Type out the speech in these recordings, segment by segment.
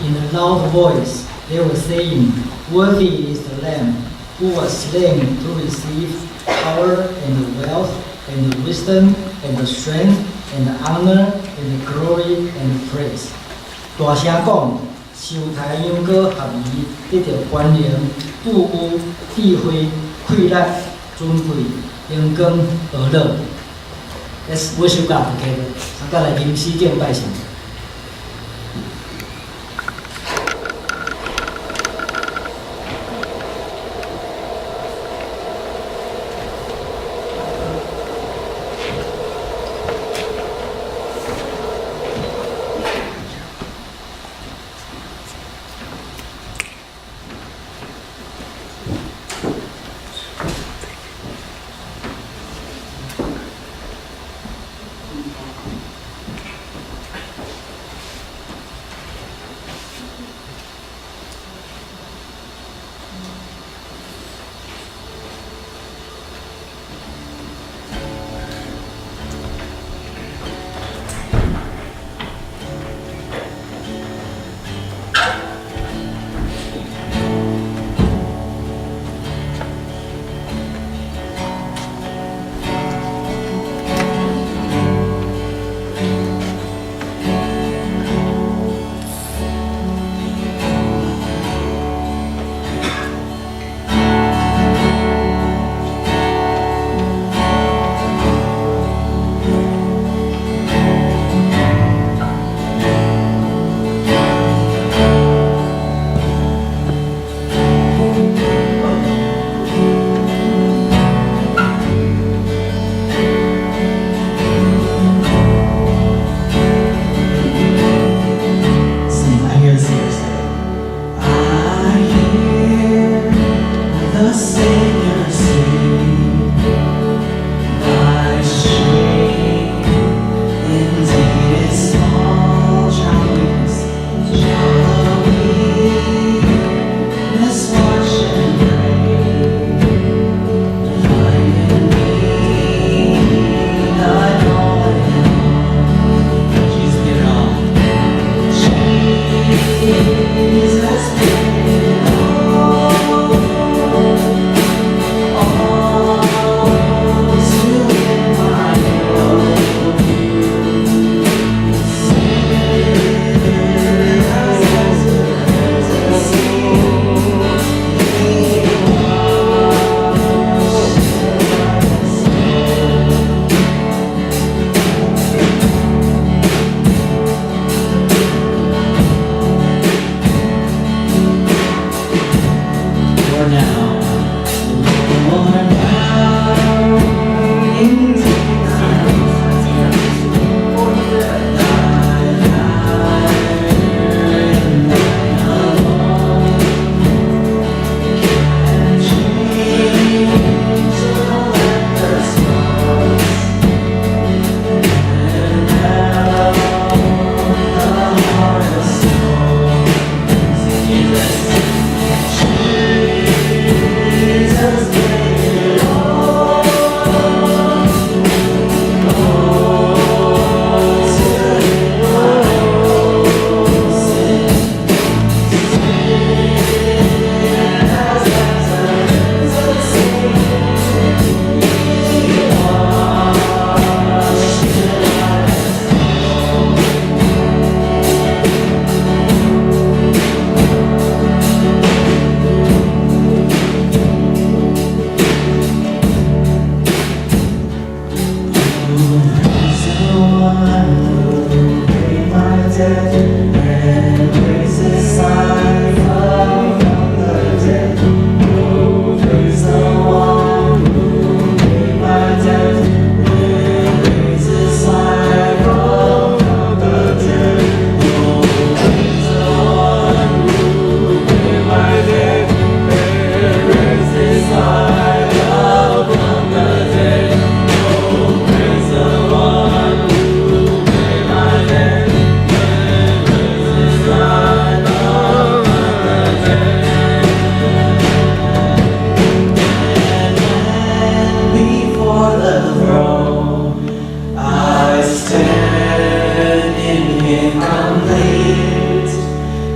In a loud voice, they were saying, "Worthy is the Lamb who was slain to receive power and wealth and wisdom and strength and honor and glory and praise." 大声讲，受台秧歌合宜，得到官员、富裕、智慧、快乐、尊贵、荣光、和乐。Let's worship God together. 大家来吟诗敬拜神。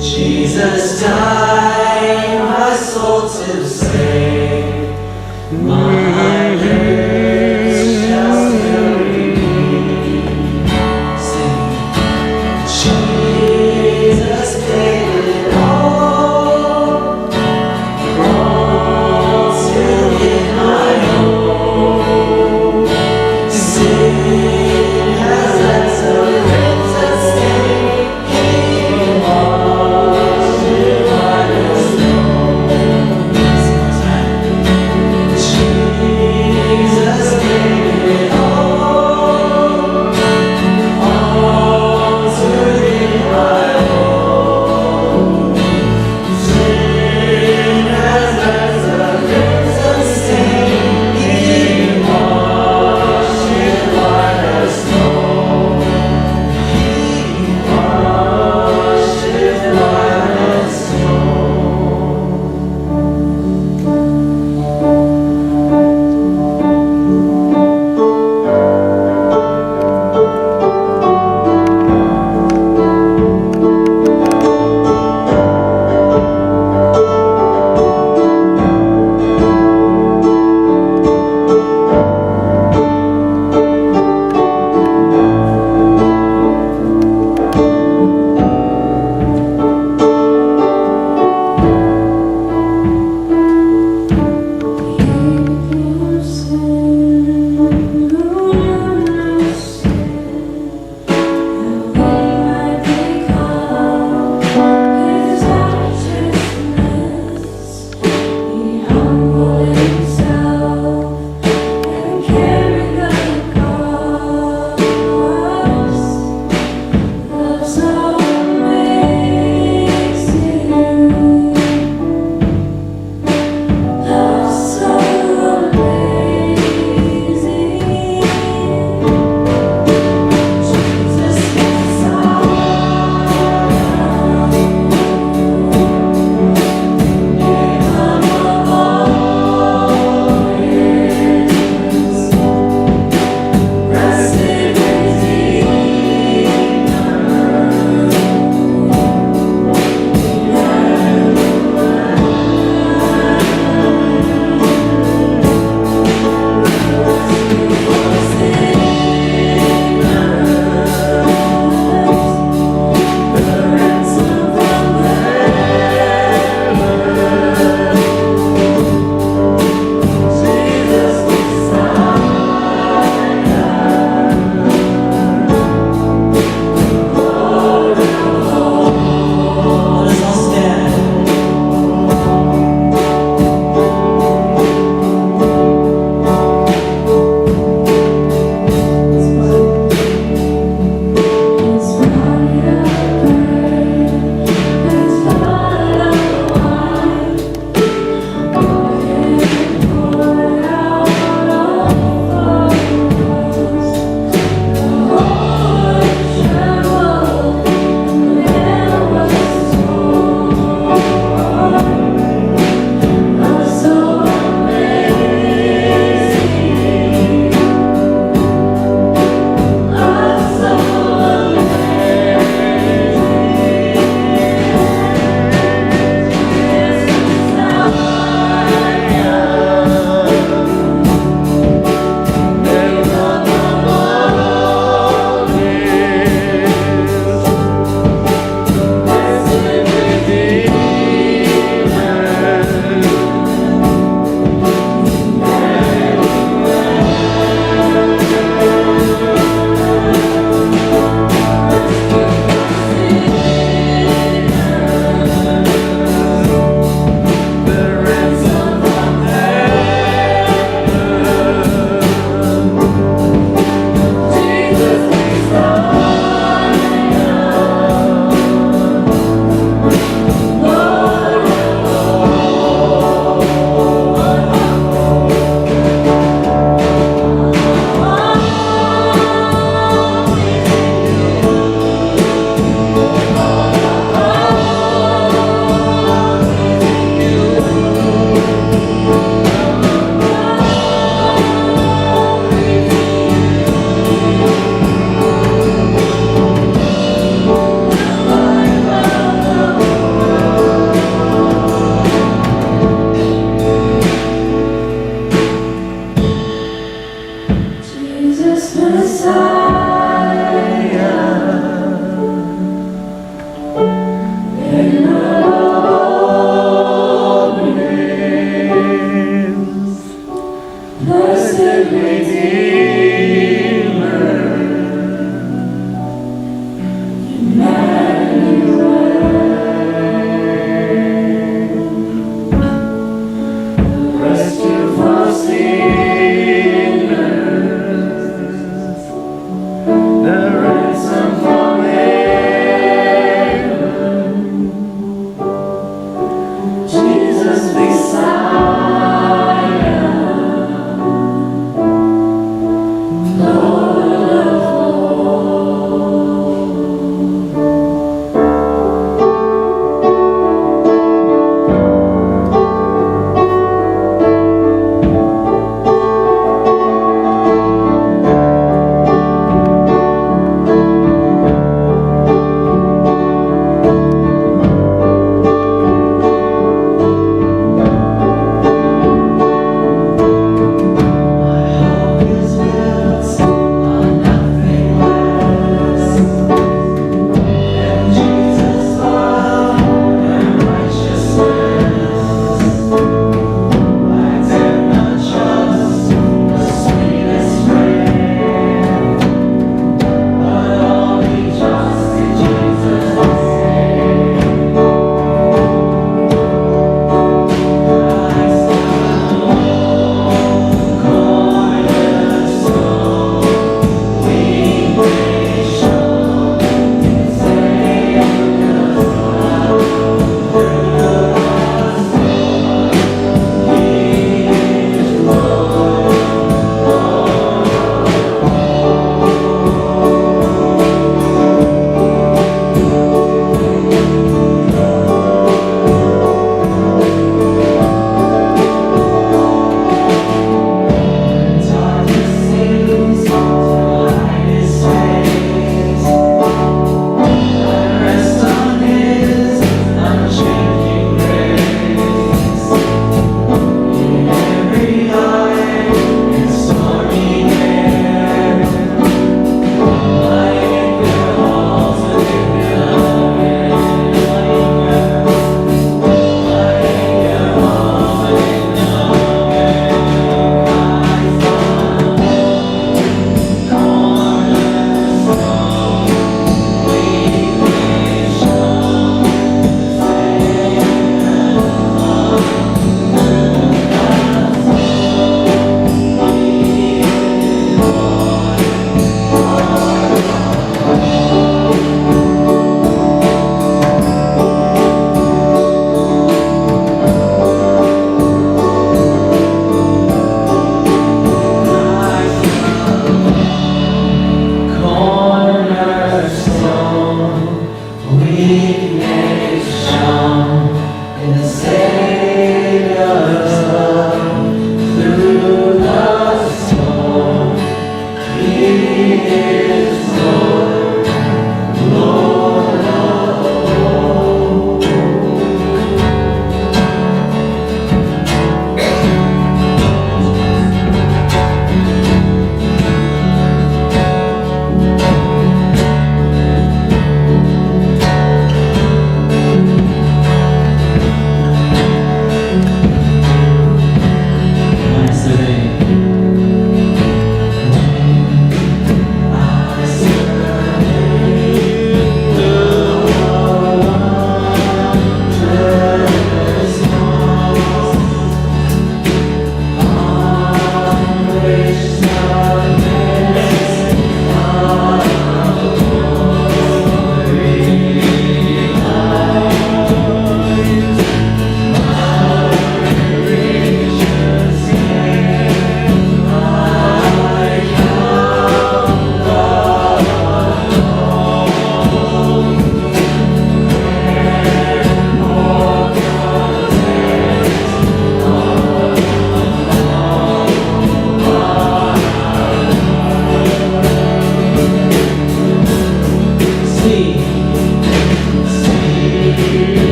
Jesus died, my soul to save. My lips shall still repeat, sing, Jesus paid it all to get my home. Sin has left a crimson stain. He washed it white as snow.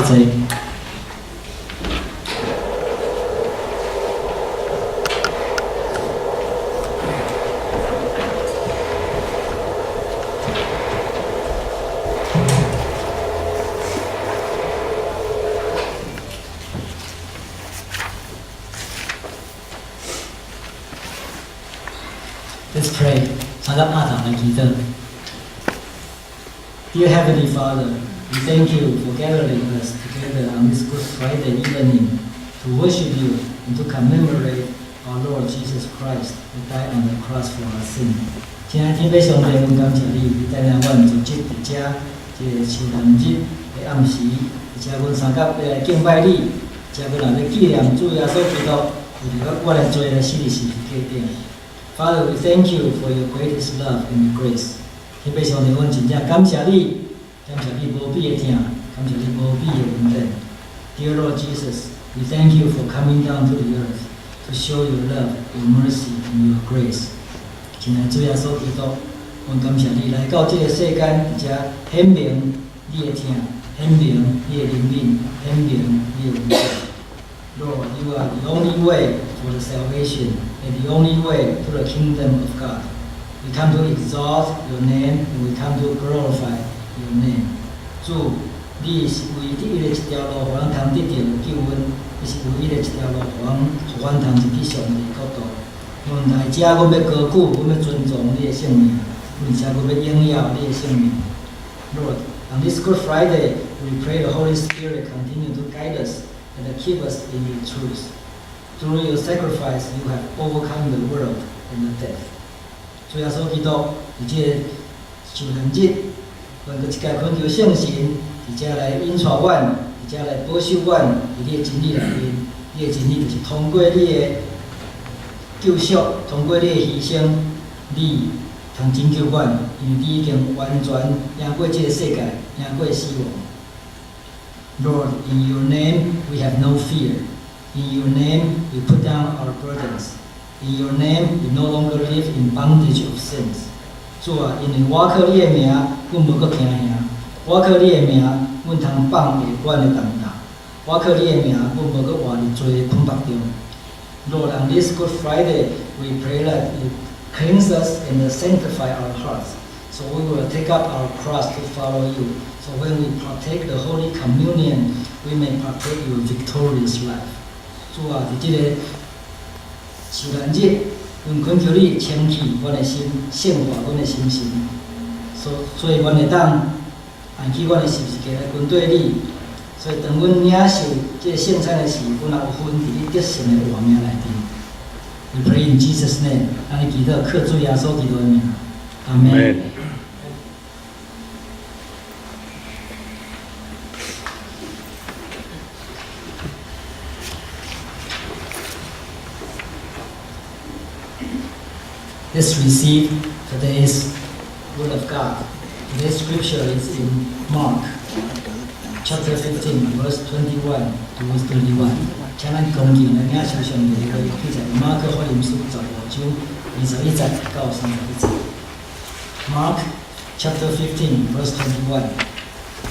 济。Let's pray. 参加阿堂来祈祷。Dear Heavenly Father, we thank you for gathering us together on this Good Friday evening to worship you and to commemorate our Lord Jesus Christ who died on the cross for our sin. 亲爱的天父上帝，阮感谢你，你带领阮组织伫遮这个圣诞日的暗时，而且阮三甲要来敬拜你，而且阮也要纪念主耶稣基督为着我的罪来死伫十字架顶。Father, we thank you for your greatest love and grace. 天父上帝，阮真正感谢你，感谢你无比的疼，感谢你无比的恩典。Dear Lord Jesus, we thank you for coming down to the earth to show your love, your mercy, and your grace. 亲爱的主耶稣基督，阮感谢你来到这个世间，而且显明你的疼，显明你的怜悯，显明你的恩典。Lord, you are the only way for the salvation and the only way to the kingdom of God. We come to exalt your name and we come to glorify your name. 主，你是唯一的一条路，互咱通得到救恩，你是唯一的一条路，互咱通入去上帝国度。阮来遮，阮要高举，阮要尊重你的圣名，而且阮要荣耀你的圣名。Lord, on this Good Friday, we pray the Holy Spirit continue to guide us and keep us in your truth. Through your sacrifice, you have overcome the world and the death. 主耶稣基督，伫这个圣诞日，阮搁一届恳求圣神，伫遮来引带阮，伫遮来保守阮，伫你的真理内面。你的真理就是通过你的救赎，通过你的牺牲，你通拯救阮，因为你已经完全赢过这个世界，赢过死亡。Lord, in your name we have no fear. In your name we put down our burdens. In your name we no longer live in bondage of sins. 主啊，因为我靠你的名，阮无搁惊吓；我靠你的名，阮通放下阮的重担；我靠你的名，阮无搁活伫罪的捆绑中。Lord, on this Good Friday, we pray that you cleanse us and sanctify our hearts, so we will take up our cross to follow you. So when we partake the Holy Communion, we may partake your victorious life. 主啊，伫这个圣诞日，阮恳求你清去阮的心，圣化阮的心神，所以阮会当按起阮的十字架来跟对你。所以当阮领受这个圣餐的时，阮也有份伫你得胜的活命内底。We pray in Jesus' name， 安尼祈祷，靠主耶稣基督的名，阿门。Let's receive today's Word of God. Today's scripture is in Mark, chapter 15, verse 21 to verse 31. 请咱恭敬来领受上帝的话，记载马可福音书15章21节到31节。Mark, chapter 15, verse 21.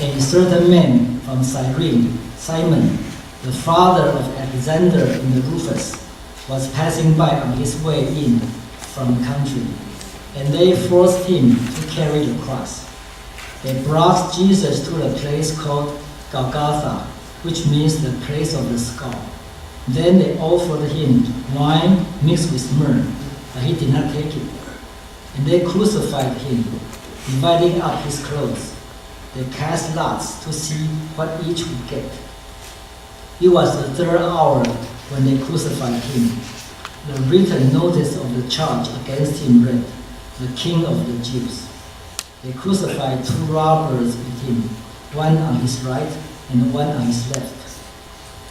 A certain man from Cyrene, Simon, the father of Alexander and Rufus, was passing by on his way in from the country, and they forced him to carry the cross. They brought Jesus to a place called Golgotha, which means the place of the skull. Then they offered him wine mixed with myrrh, but he did not take it. And they crucified him, dividing up his clothes. They cast lots to see what each would get. It was the third hour when they crucified him. The written notice of the charge against him read, "The King of the Jews." They crucified two robbers with him, one on his right and one on his left.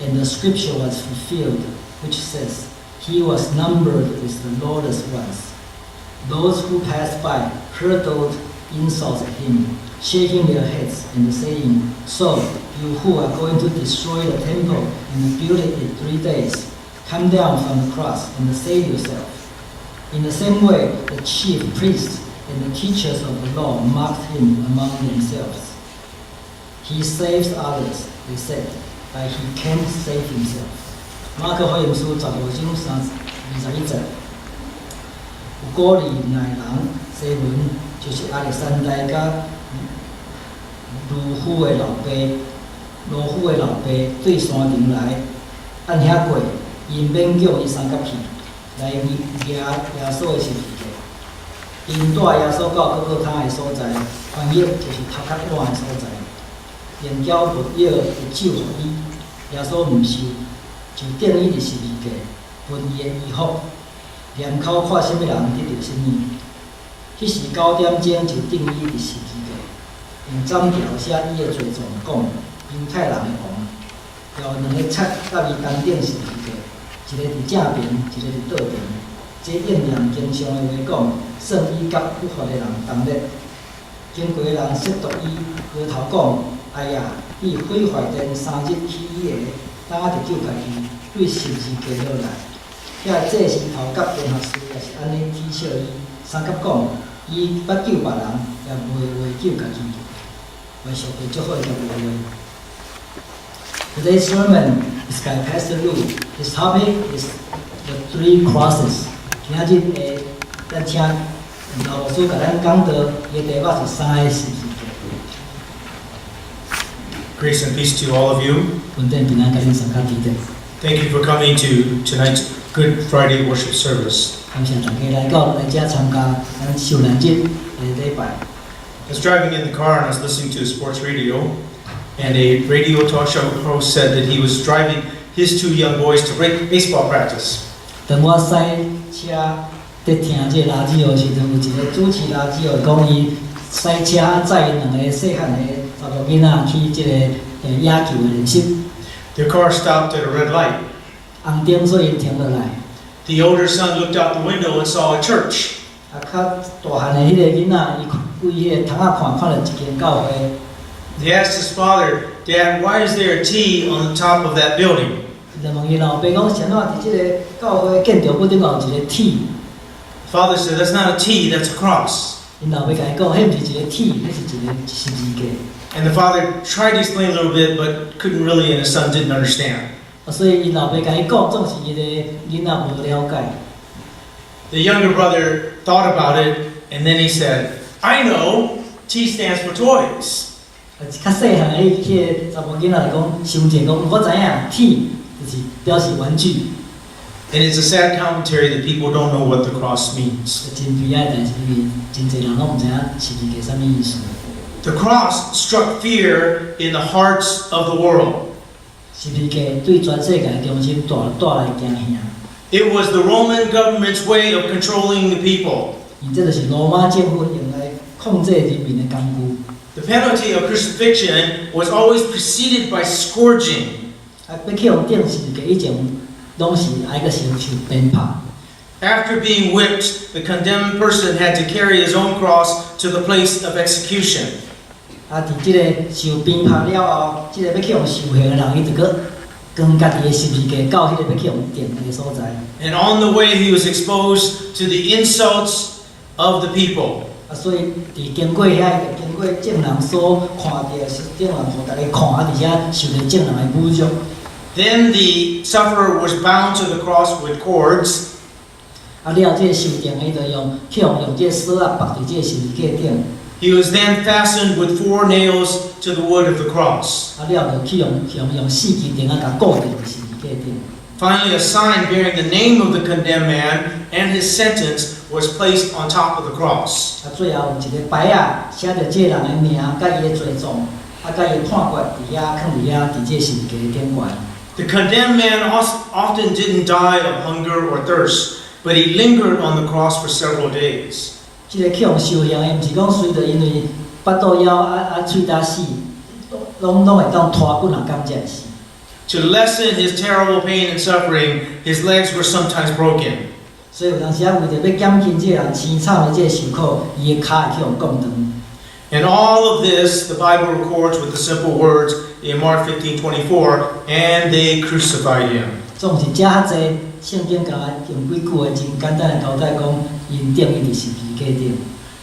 And the scripture was fulfilled, which says, "He was numbered with the lawless ones." Those who passed by hurled insults at him, shaking their heads and saying, "So, you who are going to destroy the temple and build it in 3 days, come down from the cross and save yourself." In the same way, the chief priests and the teachers of the law mocked him among themselves. He saves others, they said, but he can't save himself. 马可福音书15章21节，有鼓励男人西门，就是亚历山大甲卢夫的老爸对山顶来，按遐过，因勉强伊三角去，来举耶稣的十字架。因带耶稣到各个摊的所在，翻译就是头壳烂的所在。用脚抹药的酒予伊，耶稣毋受，就钉伊伫十字架，分伊的衣服。连口看什么人得到什么。迄时9点钟就钉伊伫十字架，用章条写伊的罪状，讲犹太人的王。后2个插甲伊同顶十字架，一个伫正边，一个伫倒边。这应验经上的话讲，圣伊甲不法的人同列。经过的人亵渎伊，摇头讲：哎呀，伊毁坏殿3日起以下，当啊就救家己，对十字架落来。遐祭司头甲监学师也是安尼讥笑伊，三甲讲：伊捌救别人，也袂为救家己。我上帝足好个话。Today's sermon is by Pastor Lu. His topic is the 3 crosses. 今仔日咱请老牧师甲咱讲到，伊题目是3个十字架。Grace and peace to all of you. 稳定平安，甲恁参加基地。Thank you for coming to tonight's Good Friday worship service. 感谢大家来到遮参加咱受难日的礼拜。I was driving in the car and I was listening to sports radio, and a radio talk show host said that he was driving his 2 young boys to baseball practice. 当我驶车在听这垃圾的时阵，有一个主持垃圾的讲伊驶车载因2个细汉的查某囡仔去这个野球的练习。Their car stopped at a red light. 红灯所以停落来。The older son looked out the window and saw a church. 较大汉的迄个囡仔，伊为迄个窗仔看到一间教会。He asked his father, "Dad, why is there a T on the top of that building?" 就问伊老爸讲，啥怎伫即个教会建筑物顶有一个 T？ Father said, "That's not a T, that's a cross." 因老爸甲伊讲，迄毋是一个 T，迄是一个十字架。And the father tried to explain a little bit, but couldn't really, and his son didn't understand. 所以因老爸甲伊讲，总是伊个囡仔无了解。The younger brother thought about it, and then he said, "I know, T stands for toys." 较细汉的迄个查某囡仔来讲，想者讲，我知影 T 就是表示玩具。And it's a sad commentary that people don't know what the cross means. 真悲哀，但是因为真侪人拢毋知影十字架啥物意思。The cross struck fear in the hearts of the world. 十字架对全世界中心带来惊吓。It was the Roman government's way of controlling the people. 因这就是罗马政府用来控制人民的工具。The penalty of crucifixion was always preceded by scourging. 要去用钉十字架以前，拢是爱个受鞭拍。After being whipped, the condemned person had to carry his own cross to the place of execution. 伫即个受鞭拍了后，即个要去用受刑的人，伊就搁将家己的十字架到迄个要去用钉的所在。And on the way, he was exposed to the insults of the people. 所以经过遐，经过众人所看到，众人互大家看，而且受到众人的侮辱。Then the sufferer was bound to the cross with cords. 了，这受钉的就用这绳绑伫这十字架顶。He was then fastened with 4 nails to the wood of the cross. 了，就去用4支钉甲固定伫十字架顶。Finally, a sign bearing the name of the condemned man and his sentence was placed on top of the cross. 最后有一个牌写着这人的名，甲伊的罪状，甲伊判决伫遐，放伫遐，伫这十字架顶悬。The condemned man often didn't die of hunger or thirst, but he lingered on the cross for several days. 这个去用受刑的，毋是讲随着因为腹肚枵喙焦死，拢会当拖骨感觉死。To lessen his terrible pain and suffering, his legs were sometimes broken. 所以有当时为着要减轻这人凄惨的这受苦，伊的骹会去用杠断。And all of this, the Bible records with the simple words in Mark 15:24, and they crucified him. 总是遮较济，圣经甲用几句话真简单的交代讲，因钉伊伫十字架顶。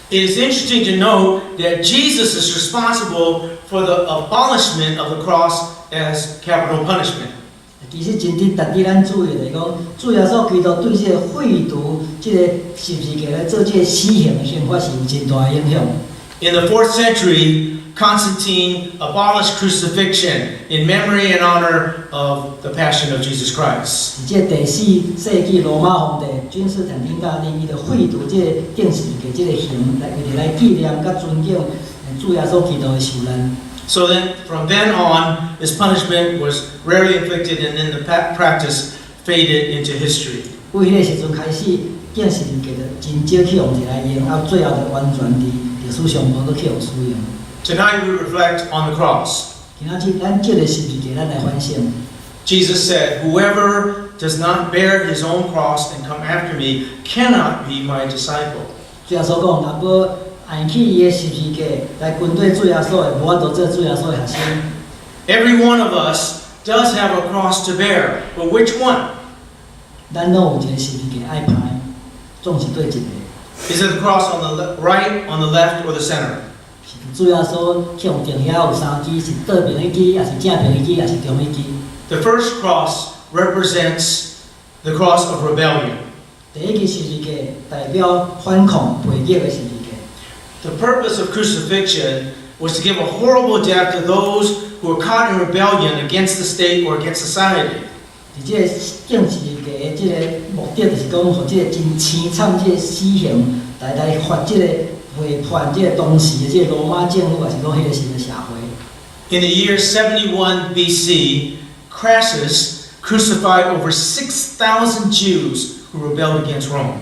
It is interesting to note that Jesus is responsible for the abolishment of the cross as capital punishment. 其实真值值咱注意的，讲主耶稣基督对这个废除这个十字架来做这个死刑的刑罚是有真大的影响。In the 4th century, Constantine abolished crucifixion in memory and honor of the Passion of Jesus Christ. 在这个第4世纪罗马皇帝君士坦丁大帝，伊就废除这个钉十字架这个刑，来纪念甲尊敬主耶稣基督的受难。So then, from then on, this punishment was rarely inflicted, and then the practice faded into history. 为迄个时阵开始，钉十字架就真少去用来用，啊，最后就完全伫历史上无搁去用使用。Tonight we reflect on the cross. 今仔日咱借着十字架，咱来反省。Jesus said, "Whoever does not bear his own cross and come after me cannot be my disciple." 主耶稣讲，若无按起伊的十字架来跟对主耶稣的，无法度做主耶稣的学生。Every one of us does have a cross to bear, but which one? 咱拢有一个十字架爱排，总是对一个。Is it the cross on the right, on the left, or the center? 主耶稣向定遐有3支，是倒边一支，也是正边一支，也是中一支。The first cross represents the cross of rebellion. 第一支十字架代表反抗背逆的十字架。The purpose of crucifixion was to give a horrible death to those who were caught in rebellion against the state or against society. 伫这个钉十字架的这个目的，就是讲，互这个真凄惨这个死刑来罚这个违反这个当时的这个罗马政府，也是讲迄个时的社会。In the year 71 BC, Crassus crucified over 6,000 Jews who rebelled against Rome.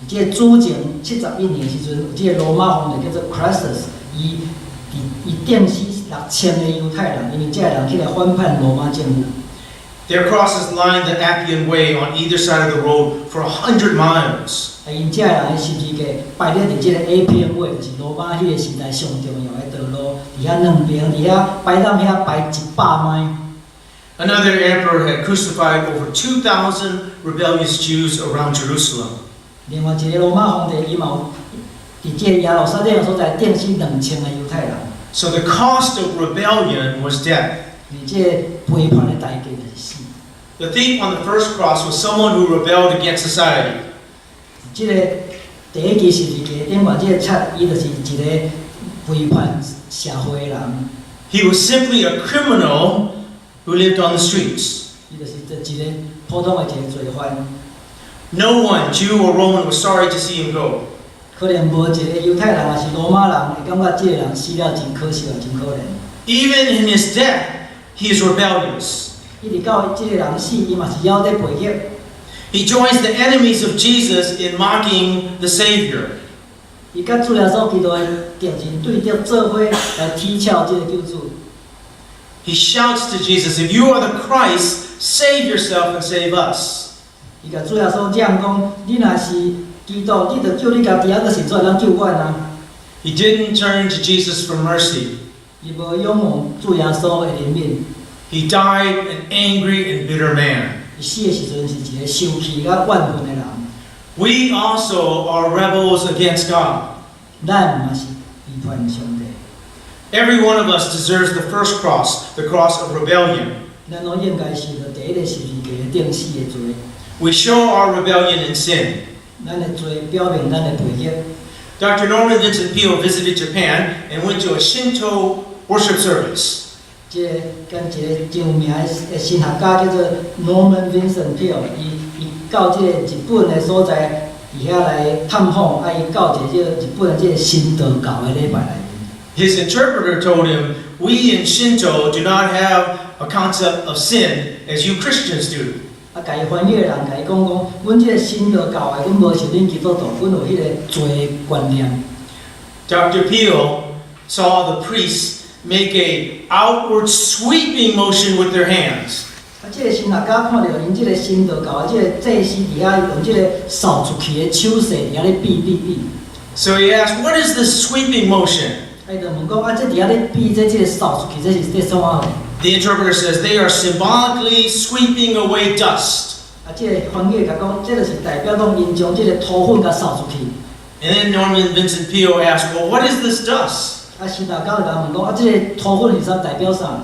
伫这个主前71年的时阵，有这个罗马皇帝叫做 Crassus， 伊钉死6000个犹太人，因为这个人起来反叛罗马政府。Their crosses lined the Appian Way on either side of the road for 100 miles. 因这个人的十字架摆咧伫这个 Appian Way，就是罗马迄个时代上重要的道路，伫遐两边，伫遐摆当遐摆100迈。Another emperor had crucified over 2,000 rebellious Jews around Jerusalem. 另外一个罗马皇帝伊嘛有伫这个耶路撒冷所在钉死2000个犹太人。So the cost of rebellion was death. 因为这个背叛的代价就是死。The thief on the first cross was someone who rebelled against society. 这个第一支十字架顶面这个贼，伊就是一个背叛社会的人。He was simply a criminal who lived on the streets. 伊就是一个普通的一个罪犯。No one, Jew or Roman, was sorry to see him go. 可能无一个犹太人也是罗马人会感觉这个人死了真可惜，真可怜。Even in his death, he is rebellious. 一直到这个人死，伊嘛是还在背逆。He joins the enemies of Jesus in mocking the Savior. 伊甲主耶稣基督的敌人对着做伙来踢笑这个救主。He shouts to Jesus, "If you are the Christ, save yourself and save us." 伊甲主耶稣这样讲：你若是基督，你着救你家己，还佫是做人救阮啊！ He didn't turn to Jesus for mercy. 伊无仰望主耶稣的怜悯。 He died an angry and bitter man. 伊死的时阵是一个生气甲怨恨的人。We also are rebels against God. 咱嘛是背叛上帝。 Every one of us deserves the first cross, the cross of rebellion. 咱拢应该受到第一个十字架的钉死的罪。 We show our rebellion in sin. 咱的罪表明咱的背逆。 Dr. Norman Vincent Peale visited Japan and went to a Shinto worship service. 这跟一个真有名的神学家叫做 Norman Vincent Peale， 伊到这个日本的所在，伫遐来探访，啊，伊到一个日本的这个神道教的礼拜来。 His interpreter told him, "We in Shinto do not have a concept of sin as you Christians do." 啊，甲伊翻译的人甲伊讲，阮这个神道教的，阮无像恁基督徒，阮有迄个罪的观念。 Dr. Peale saw the priests make a outward sweeping motion with their hands. 啊，这个神学家看到因这个神道教的这个祭司伫遐用这个扫出去的手势伫遐咧比。 So he asked, "What is this sweeping motion?" 啊，伊就问讲，啊，这伫遐咧比这个扫出去，这是什么？ The interpreter says they are symbolically sweeping away dust. 啊，这个翻译甲讲，这就是代表讲因将这个土粉甲扫出去。And then Norman Vincent Peale asked, well, what is this dust? 啊，神大教就甲问讲，啊，这个土粉是啥代表啥？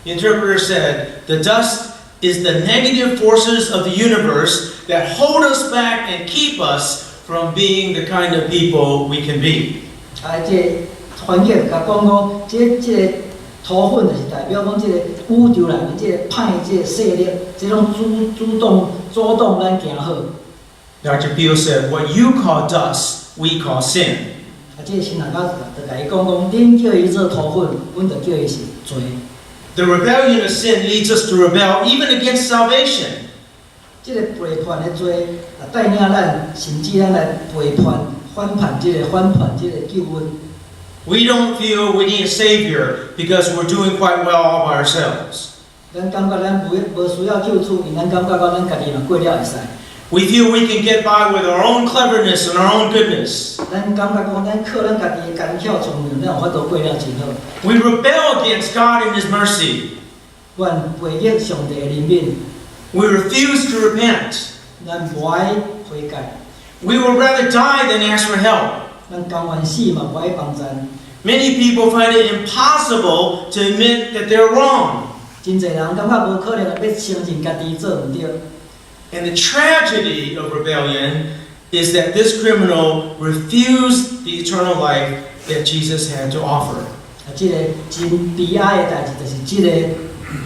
The interpreter said, the dust is the negative forces of the universe that hold us back and keep us from being the kind of people we can be. 啊，这个翻译甲讲讲，这个土粉就是代表讲，这个宇宙内面这个歹这个势力，这种主动咱行好。 Dr. Peale said, what you call dust, we call sin. 啊，这个神大教就甲伊讲讲，恁叫伊做土粉，阮就叫伊是罪。 The rebellion of sin leads us to rebel even against salvation. 这个背叛的罪，啊，带领咱甚至咱来背叛、反叛这个救恩。 We don't feel we need a savior because we're doing quite well all by ourselves. 咱感觉咱无需要救主，因咱感觉讲咱家己嘛过了会使。 We feel we can get by with our own cleverness and our own goodness. 咱感觉讲咱靠咱家己的干巧聪明，咱有法度过了真好。 We rebel against God and His mercy. 阮背逆上帝的怜悯， We refuse to repent. 咱无爱悔改， We would rather die than ask for help. 咱甘愿死嘛无爱帮咱。 Many people find it impossible to admit that they're wrong. 真侪人感觉无可能要承认家己做毋对。 And the tragedy of rebellion is that this criminal refused the eternal life that Jesus had to offer. 啊，这个真悲哀的代志，就是这个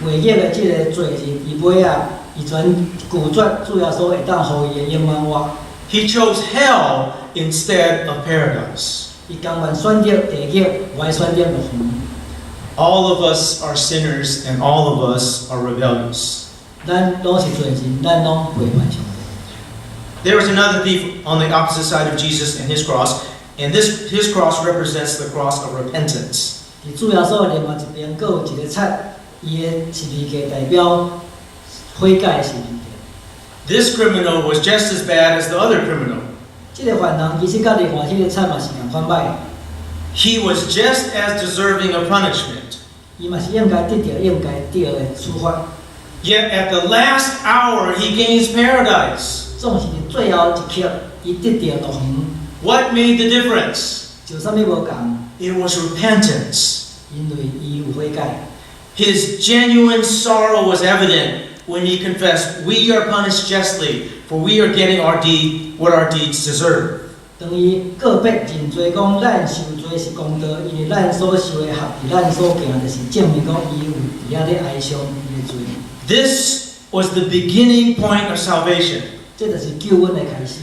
背逆的这个罪人，伊尾啊，伊全拒绝主耶稣会当予伊的永远活。 He chose hell instead of paradise. 伊甘愿选择地狱，无爱选择乐园。 All of us are sinners and all of us are rebellious. 咱拢是罪人，咱拢背叛上帝。 There was another thief on the opposite side of Jesus and his cross, and his cross represents the cross of repentance. 伫主耶稣的另外一边，佫有一个册，伊的十字架代表悔改的十字架。 This criminal was just as bad as the other criminal. 这个犯人其实甲另外迄个册嘛是共款歹， He was just as deserving of punishment. 伊嘛是应该得到应该得的处罚。 Yet at the last hour, he gains paradise. 总是伫最后一刻，伊得到乐园。 What made the difference? 就啥物无共， It was repentance. 因为伊有悔改。 His genuine sorrow was evident when he confessed, "We are punished justly, for we are getting what our deeds deserve." 当伊告别认罪讲，咱受罪是公道，因为咱所受的合伫咱所行，就是证明讲伊有伫遐咧哀伤伊的罪。 This was the beginning point of salvation. 这就是救恩的开始。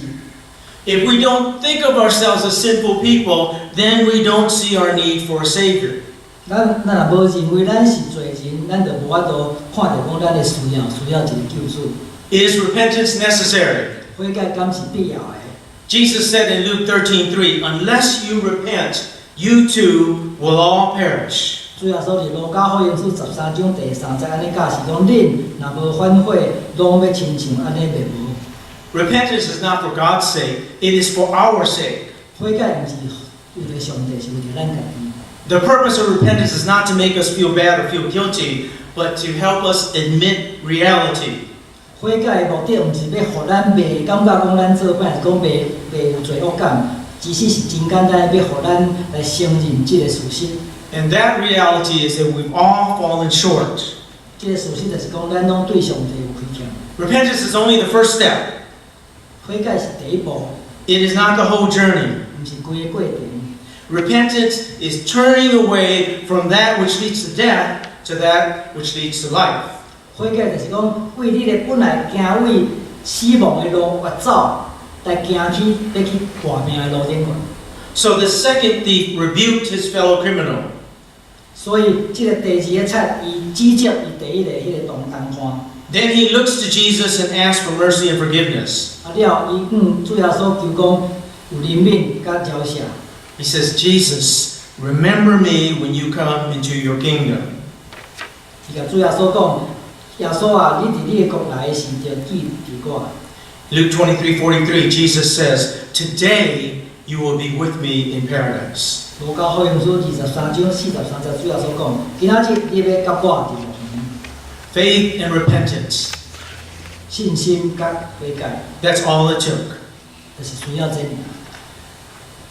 If we don't think of ourselves as sinful people, then we don't see our need for a Savior. 咱若无认为咱是罪人，咱就无法度看到讲咱的需要一个救主。 Is repentance necessary? 悔改敢是必要的。 Jesus said in Luke 13:3, "Unless you repent, you too will all perish." 主要说伫路加福音书13章第3节安尼教示讲，恁若无反悔，拢要亲像安尼灭无。 Repentance is not for God's sake, it is for our sake. 悔改毋是为了上帝，是为了咱家己。 The purpose of repentance is not to make us feel bad or feel guilty, but to help us admit reality. 悔改的目的毋是要互咱袂感觉讲咱做歹，是讲袂有罪恶感，其实是真简单，要互咱来承认这个事实。 And that reality is that we've all fallen short. 这个事实就是讲，咱拢对上帝有亏欠。 Repentance is only the first step. 悔改是第一步， It is not the whole journey. 毋是规个过程。 Repentance is turning away from that which leads to death to that which leads to life. 悔改就是讲，为你的本来行为死亡的路越走，来行去要去活命的路顶去。 So the second thief rebuked his fellow criminal. 所以，这个第二个册，伊指责伊第一个迄个同犯。 Then he looks to Jesus and asks for mercy and forgiveness. 啊了，伊主耶稣求讲有怜悯甲饶赦。 He says, "Jesus, remember me when you come into your kingdom." 伊甲主耶稣讲，耶稣啊，你伫你的国来的时，就记住我。 Luke 23:43, Jesus says, "Today you will be with me in paradise." 路加福音书23章43节，主耶稣讲，今仔日你要甲我伫乐园。 Faith and repentance. 信心甲悔改， That's all it took. 就是需要这样。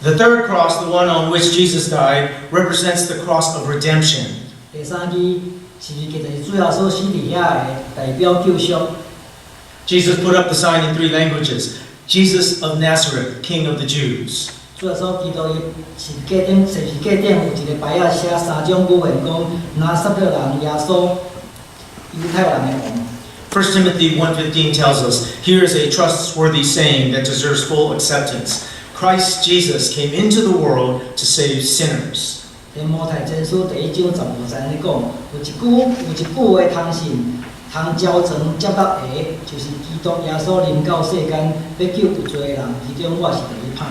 The third cross, the one on which Jesus died, represents the cross of redemption. 第三支十字架就是主要所死伫遐的，代表救赎。 Jesus put up the sign in 3 languages. Jesus of Nazareth, King of the Jews. 主要所基督伊十字架顶有一个牌仔写3种语言，讲拿撒勒人耶稣，犹太人的王。 1 Timothy 1:15 tells us, here is a trustworthy saying that deserves full acceptance. Christ Jesus came into the world to save sinners. 提摩太前书第1章15节安尼讲，有一句话通信，通交成接纳的，就是基督耶稣临到世间，要救有罪的人，其中我是第一派。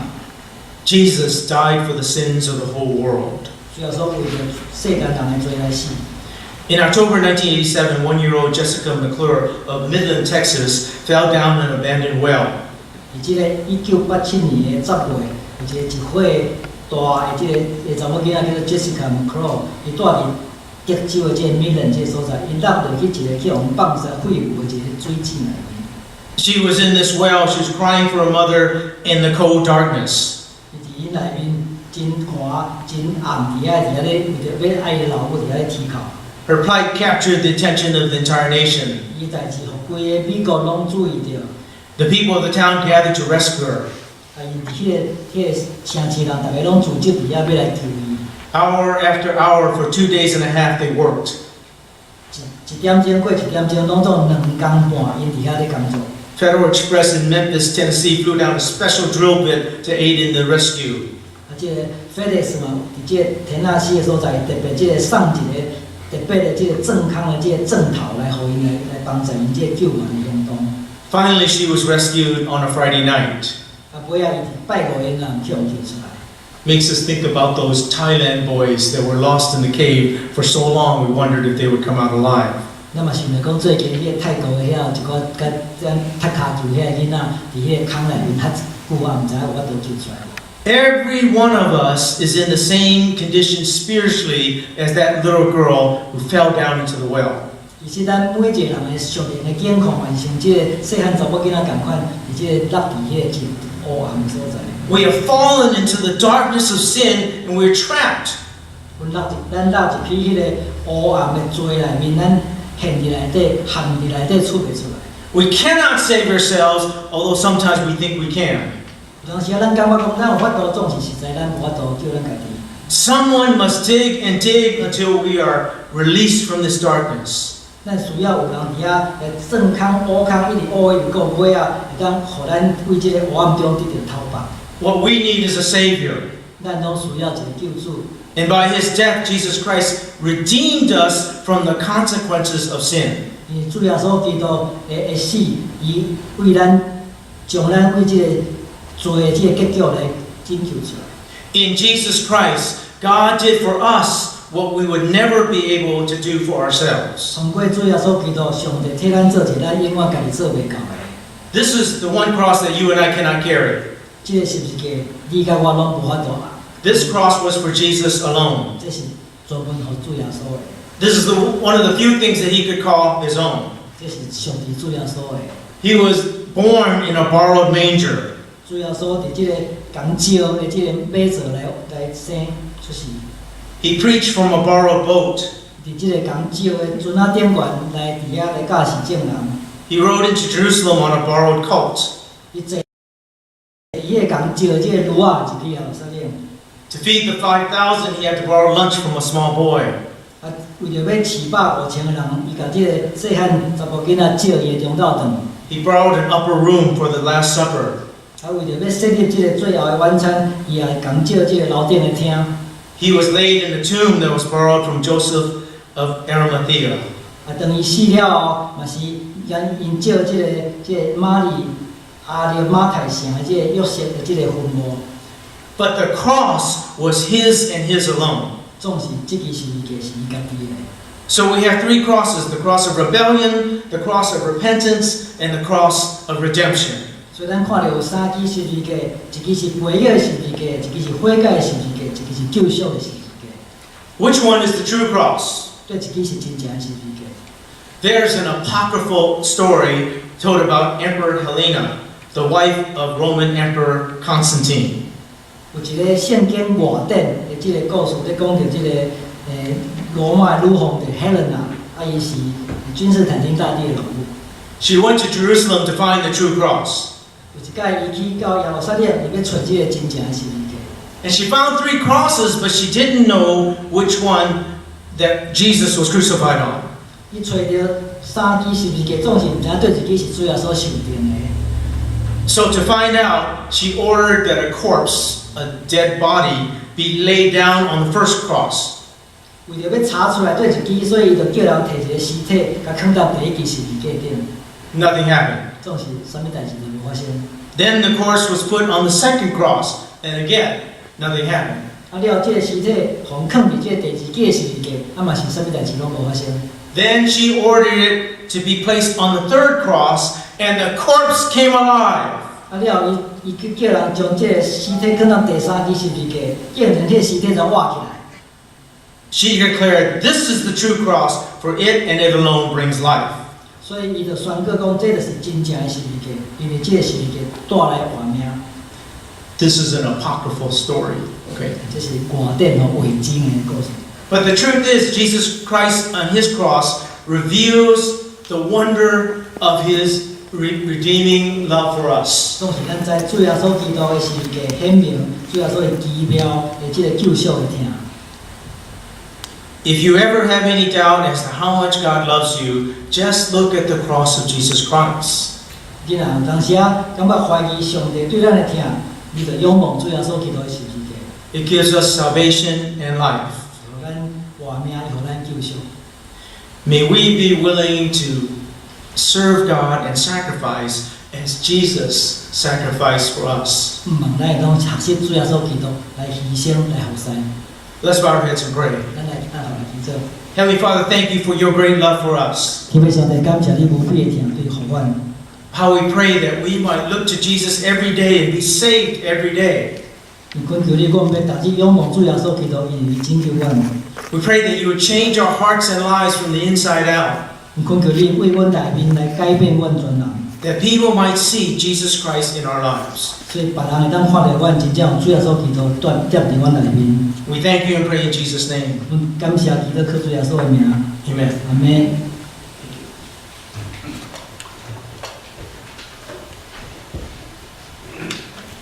Jesus died for the sins of the whole world. 主要说为着世间人的罪来死。 In October 1987, 1-year-old Jessica McClure of Midland, Texas, fell down an abandoned well. 伫即个1987年的10月，有一个岁大的即个查某囡仔叫做 Jessica McClure，伊住伫德州的即个 Midland 即个所在，伊落落去一个去互放射废物的一个水井内面。 She was in this well. She was crying for her mother in the cold darkness. 伊伫伊内面真寒真暗，伫遐咧为着要爱伊老母伫遐咧啼哭。 Her plight captured the attention of the entire nation. 伊代志，互规个美国拢注意着。 The people of the town gathered to rescue her. 啊，因迄个城市人，逐个拢组织伫遐要来救伊。 Hour after hour, for 2 days and a half, they worked. 一点钟过1点钟，拢总2工半，因伫遐咧工作。 Federal Express in Memphis, Tennessee, flew down a special drill bit to aid in the rescue. 啊，即个 FedEx 嘛，伫即个田纳西的所在，特别即个送一个特别的即个正康的即个证头来，互因来帮助因即个救援的行动。 Finally, she was rescued on a Friday night. 啊，尾仔伊伫拜五夜人去互救出来。 Makes us think about those Thailand boys that were lost in the cave for so long we wondered if they would come out alive. 那么想着讲，最近迄个泰国的遐有一个甲咱踢骹球遐囡仔，伫迄个坑内面遐久啊，毋知影有法度救出来无？ Every one of us is in the same condition spiritually as that little girl who fell down into the well. 其实咱每一个人的属灵的境况，也像即个细汉查某囡仔共款，伫即个落伫迄个黑暗的所在。 We have fallen into the darkness of sin and we're trapped. 咱落入去迄个黑暗的罪内面，咱陷伫内底，陷伫内底出袂出来。 We cannot save ourselves, although sometimes we think we can. 有当时啊，咱感觉讲咱有法度，总是实在咱无法度救咱家己。 Someone must dig and dig until we are released from this darkness. 咱需要有人伫遐正康、乌康，一直乌一直到尾啊，会当互咱为即个黑暗中得到头白。 What we need is a Savior. 咱拢需要一个救主。 And by His death, Jesus Christ redeemed us from the consequences of sin. 因为主耶稣基督的死，伊为咱将咱为即个罪的即个结局来拯救出来。 In Jesus Christ, God did for us what we would never be able to do for ourselves. 通过主耶稣基督，上帝替咱做一咱永远家己做袂到的。 This is the one cross that you and I cannot carry. 即个十字架，你甲我拢无法度啊。 This cross was for Jesus alone. 这是专门互主耶稣的， This is one of the few things that He could call His own. 这是上帝主耶稣的。 He was born in a borrowed manger. 主耶稣伫即个港石的即个马座来生出世， He preached from a borrowed boat. 伫即个港石的船仔顶悬来伫遐来教示众人。 He rode into Jerusalem on a borrowed colt. 伊坐伊个港石的即个驴仔入去耶路撒冷， To feed the 5,000, he had to borrow lunch from a small boy. 啊，为着要饲15000个人，伊甲即个细汉查某囡仔借伊的中昼顿， He borrowed an upper room for the Last Supper. 啊，为着要设立即个最后的晚餐，伊也共借即个楼顶的厅。 He was laid in a tomb that was borrowed from Joseph of Arimathea. 啊，当伊死了后，嘛是因借即个玛丽马太城的即个约瑟的即个坟墓。 But the cross was his and his alone. 总是即支十字架是伊家己的。 So we have 3 crosses, the cross of rebellion, the cross of repentance, and the cross of redemption. 所以咱看到有3支十字架，一支是悔改的十字架，一支是悔改的十字架，一支是救赎的十字架。 Which one is the true cross? 对，一支是真正的十字架。 There's an apocryphal story told about Emperor Helena, the wife of Roman Emperor Constantine. 有一个圣经外典的即个故事，咧讲到即个罗马女皇的 Helena， 伊是君士坦丁大帝的老母。She went to Jerusalem to find the true cross. 有一届伊去到耶路撒冷，伊要找即个真正的十字架。And she found 3 crosses, but she didn't know which one that Jesus was crucified on. 伊找到3支十字架，总是毋知影对一支是主要所受定的。So to find out, she ordered that a corpse, a dead body, be laid down on the first cross. 为着要查出来对一支，所以伊就叫人摕一个尸体，甲放到第一支十字架顶。Nothing happened. 总是啥物代志都无发生。 Then the corpse was put on the second cross, and again, nothing happened. 了，即个尸体互放伫即个第二支十字架，嘛是啥物代志拢无发生。 Then she ordered it to be placed on the third cross, and the corpse came alive. 了，伊去叫人将即个尸体放到第3支十字架，竟然即个尸体就活起来。 She declared, "This is the true cross, for it and it alone brings life." 所以伊就宣告讲，这就是真正的十字架，因为即个十字架带来活命。 This is an apocryphal story. Okay. 这是外典和伪经的故事。 But the truth is, Jesus Christ on his cross reveals the wonder of his redeeming love for us. 总是咱知主耶稣基督的十字架显明，主耶稣的奇妙的即个救赎的听。 If you ever have any doubt as to how much God loves you, just look at the cross of Jesus Christ. 你若有当时啊，感觉怀疑上帝对咱的听，你就仰望主耶稣基督的十字架， It gives us salvation and life. 互咱活命，互咱救赎。 May we be willing to serve God and sacrifice as Jesus sacrificed for us. 望咱会当学习主耶稣基督来牺牲来服侍。 Let's bow our heads and pray. 咱来带头来祈祷。 Heavenly Father, thank you for your great love for us. 天父上帝，感谢你无比的疼对互阮。 How we pray that we might look to Jesus every day and be saved every day. 你恳求你，我们要逐日仰望主耶稣基督，因为拯救阮。 We pray that you would change our hearts and lives from the inside out, 你恳求你为阮内面来改变阮全人， that people might see Jesus Christ in our lives. 所以别人会当看到阮真正有主耶稣基督踮伫阮内面。 We thank you and pray in Jesus' name. 阮感谢基督靠主耶稣的名， Amen. 阿门。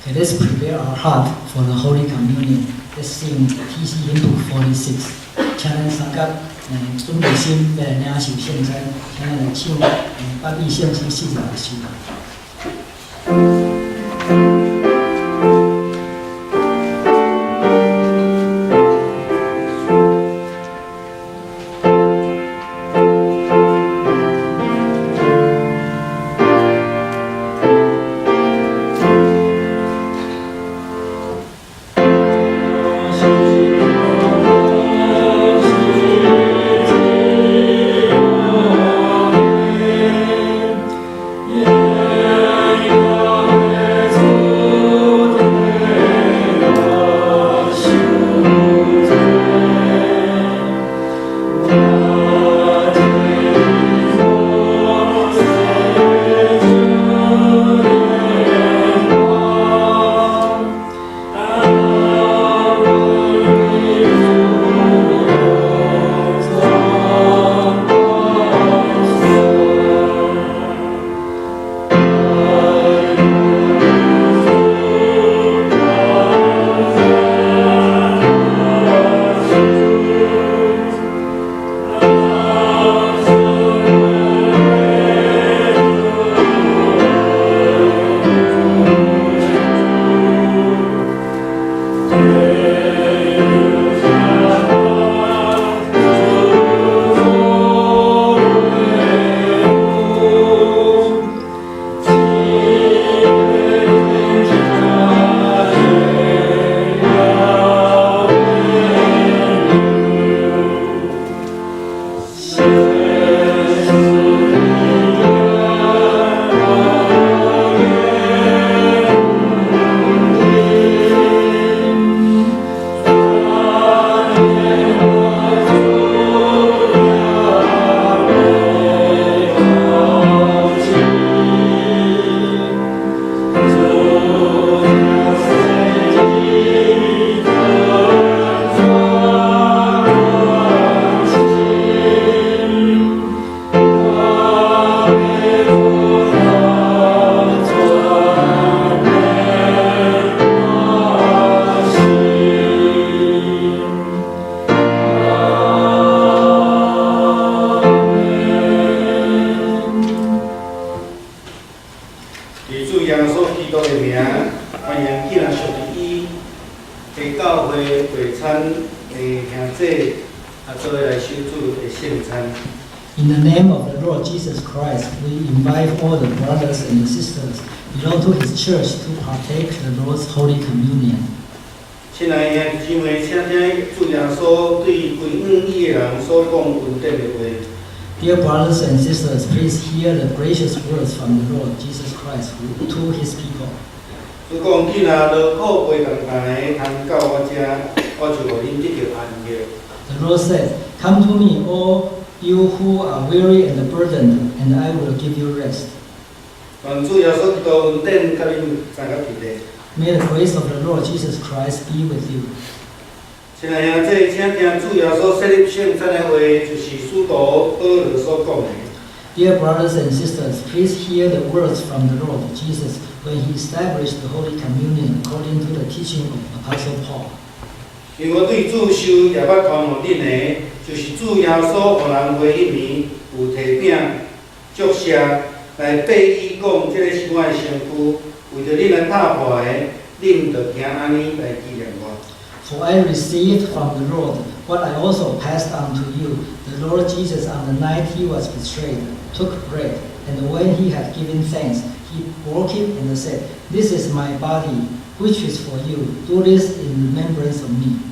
Okay, let's prepare our heart for the Holy Communion. Let's sing TC hymn 46. 请咱三甲准备心来领受圣餐，请咱来唱八必圣诗46首。既然属于伊的教会会餐的兄弟，做来守主的圣餐。 In the name of the Lord Jesus Christ, we invite all the brothers and sisters belong to His church to partake the Lord's Holy Communion. 亲爱的兄弟姊妹，请听主耶稣对归向伊的人所讲恩典的话。 Dear brothers and sisters, please hear the gracious words from the Lord Jesus Christ to His people. 主讲，既然劳苦背共担的，通到我这，我就互恁得到安息。 The Lord said, "Come to me, all you who are weary and burdened, and I will give you rest." 愿主耶稣基督恩典甲恁参加伫咧。 May the grace of the Lord Jesus Christ be with you. 亲爱兄弟，请听主耶稣设立圣餐的话，就是使徒保罗所讲的。 Dear brothers and sisters, please hear the words from the Lord Jesus when He established the Holy Communion according to the teaching of Apostle Paul. 因为对主受也捌传互恁的，就是主耶稣互人回迄面有提饼祝谢来背伊讲，这个是我的身躯，为着恁来拍破的，恁着行安尼来纪念我。 For I received from the Lord what I also passed on to you. The Lord Jesus, on the night He was betrayed, took bread, and when He had given thanks, He broke it and said, "This is my body, which is for you. Do this in remembrance of me."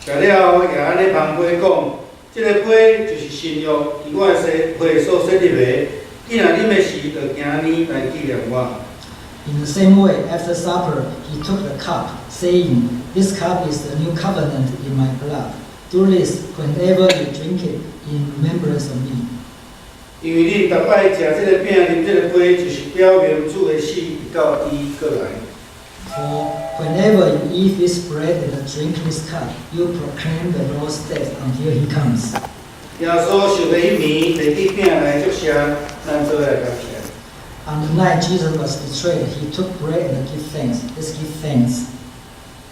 食了后，也安尼旁杯讲，这个杯就是新约，伫我的皮所设立的。既然恁的时，着行安尼来纪念我。 In the same way, after supper, He took the cup, saying, "This cup is the new covenant in my blood. Do this whenever you drink it in remembrance of me." 因为恁逐摆食这个饼、啉这个杯，就是表明主的死，直到伊过来。 For whenever you eat this bread and drink this cup, you proclaim the Lord's death until He comes. 耶稣受了迄面，摕起饼来祝谢，咱做来感谢。 On the night Jesus was betrayed, He took bread and gave thanks. Let's give thanks.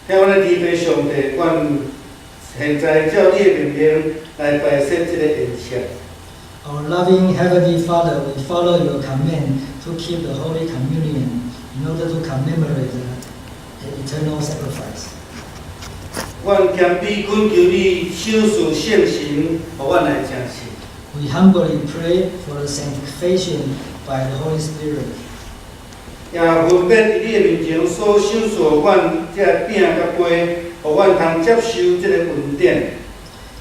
听阮的天父上帝，阮现在照你的命令来摆设这个宴席。 Our loving Heavenly Father, we follow Your command to keep the Holy Communion in order to commemorate the eternal sacrifice. 阮谦卑恳求你，守护圣神，互阮来诚实。 We humbly pray for the sanctification by the Holy Spirit. 也分别伫你的面前所守护阮这饼甲杯，互阮通接受这个恩典。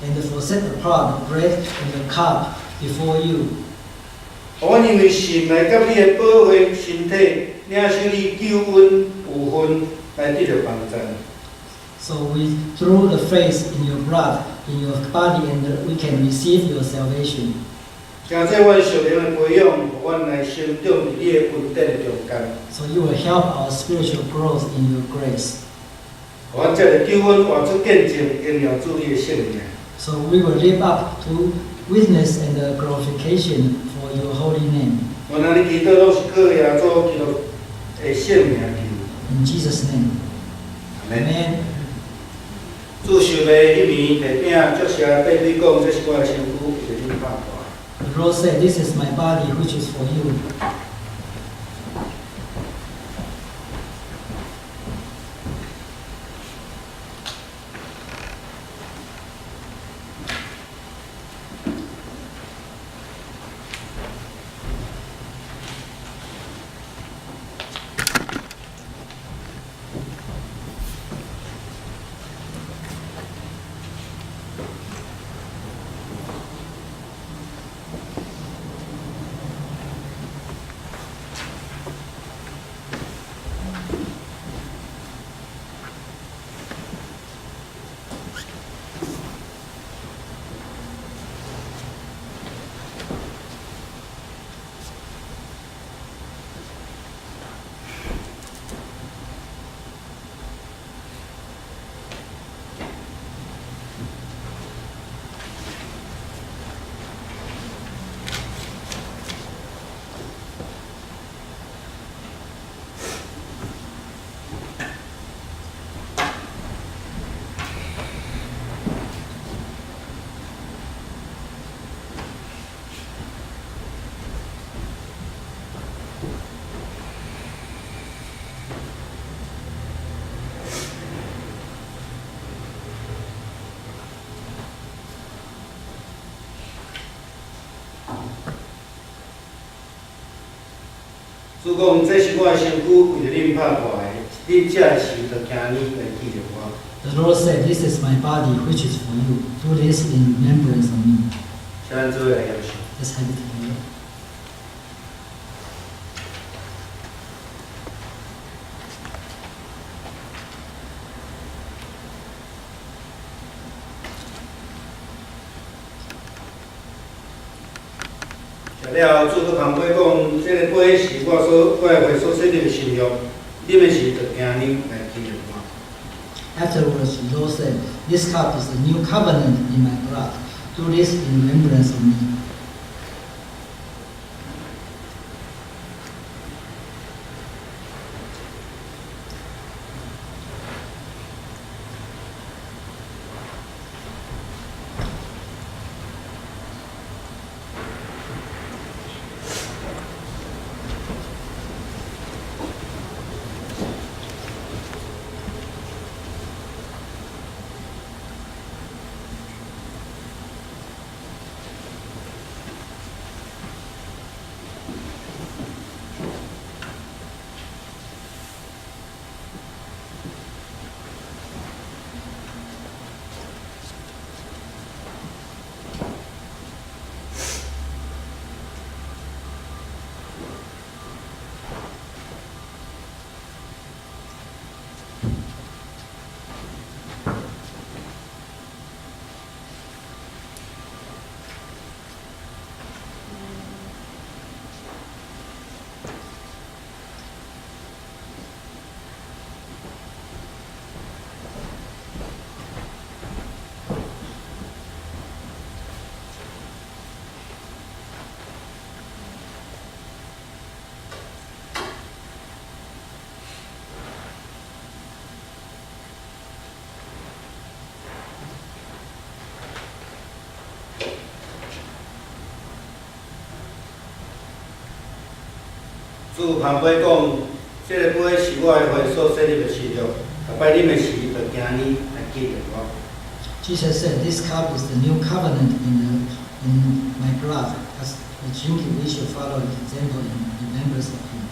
And for set apart the bread and the cup before you. 互阮因为信来甲你的宝血身体，领受你救恩有份，来得到帮助。 So we, through the faith in Your blood, in Your body, and we can receive Your salvation. 请做阮属灵的培养，互阮来成长伫你的恩典的中间。 So You will help our spiritual growth in Your grace. 互阮这个救恩活出见证，荣耀主你的圣名。 So we will live up to witness and glorification for Your holy name. 我那你祈祷拢是靠耶稣基督的圣名求。 In Jesus' name. 阿门。 Amen. 主受的迄面摕饼，祝谢对你讲，这是我的身躯，为着你拍破。 The Lord said, "This is my body, which is for you." 主讲这是我的身躯，为着恁拍破的，恁这时就今日来记着我。 The Lord said, "This is my body, which is for you. Do this in remembrance of me." 请咱做来要求。 Let's have it together. 食了后，主搁旁边讲，这个杯是我的会所设立的新约，你们是着今日来记着我。 Afterwards, the Lord said, "This cup is the new covenant in my blood. Do this in remembrance of me." 主旁边讲，这个杯是我的会所设立的新约，下摆啉的时，就今日来记着我。 Jesus said, "This cup is the new covenant in my blood. As the drinking, we should follow the example in remembrance of him."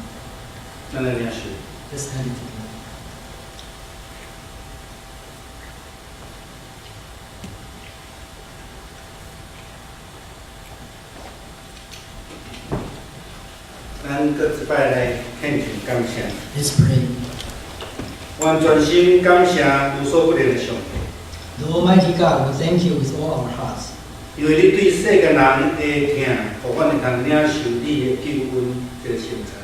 咱来领受。 Let's have it together. 咱搁一摆来献上感谢， Let's pray. 完全心感谢无所不能的上帝， The Almighty God, we thank you with all our hearts, 因为你对世间人的疼，互阮会通领受你的救恩这个圣餐。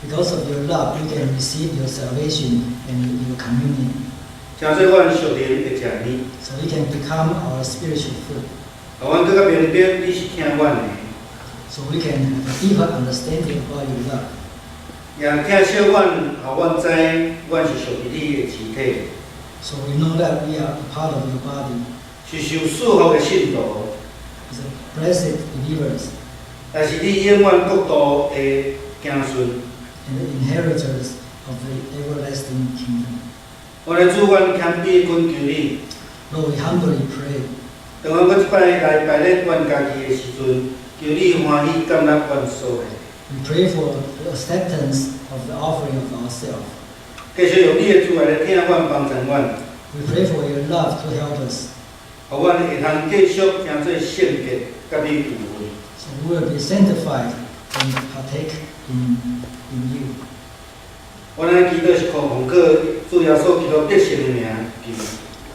because of your love, we can receive your salvation and your communion, 诚说阮属灵会食你， so we can become our spiritual food, 互阮更较明白你是疼阮的， so we can have a deeper understanding about your love, 也疼惜阮，互阮知阮是属于你的肢体， so we know that we are a part of your body, 是受束缚的信徒， as a blessed believers, 但是你永远国度的子孙。 and the inheritors of the everlasting kingdom. 我来主，阮谦卑恳求你， Lord, we humbly pray, 当阮搁一摆来摆列阮家己的时阵，求你欢喜感纳阮所的， we pray for the acceptance of the offering of ourselves. 继续用你的主来听阮帮助阮， We pray for your love to help us, 互阮会通继续行做圣洁，甲你有份。 so we will be sanctified and partake in you. 我咱祈祷是靠奉靠主耶稣基督得胜的名求。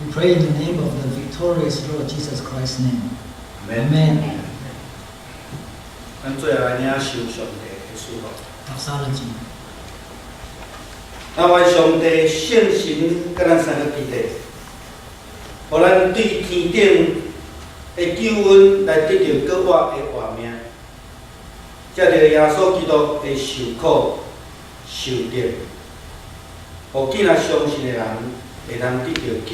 We pray in the name of the victorious Lord Jesus Christ's name. 阿门。 Amen. 咱最后来领受上帝的祝福。 Doxology. 那位上帝圣神甲咱三个基地，互咱对天顶的救恩来得到更活的活命，藉着耶稣基督的受苦、受跌，互今仔相信的人会通得到救，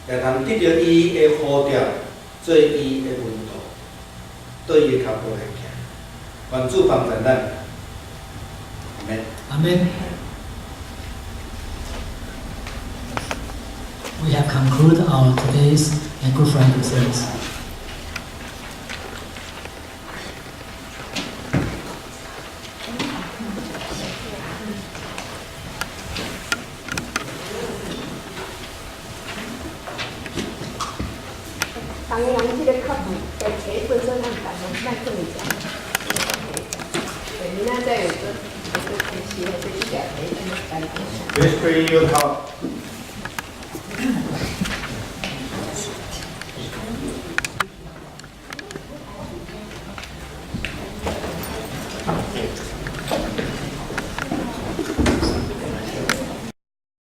会通得到伊的呼召，做伊的门徒，对伊的脚步来行。愿主帮助咱。阿门。 Amen. We have concluded our today's Good Friday service. 당양질의靠谱在培本身上感到那更加。对，你那在有个学习的这一点没那么感觉。 Please pray your help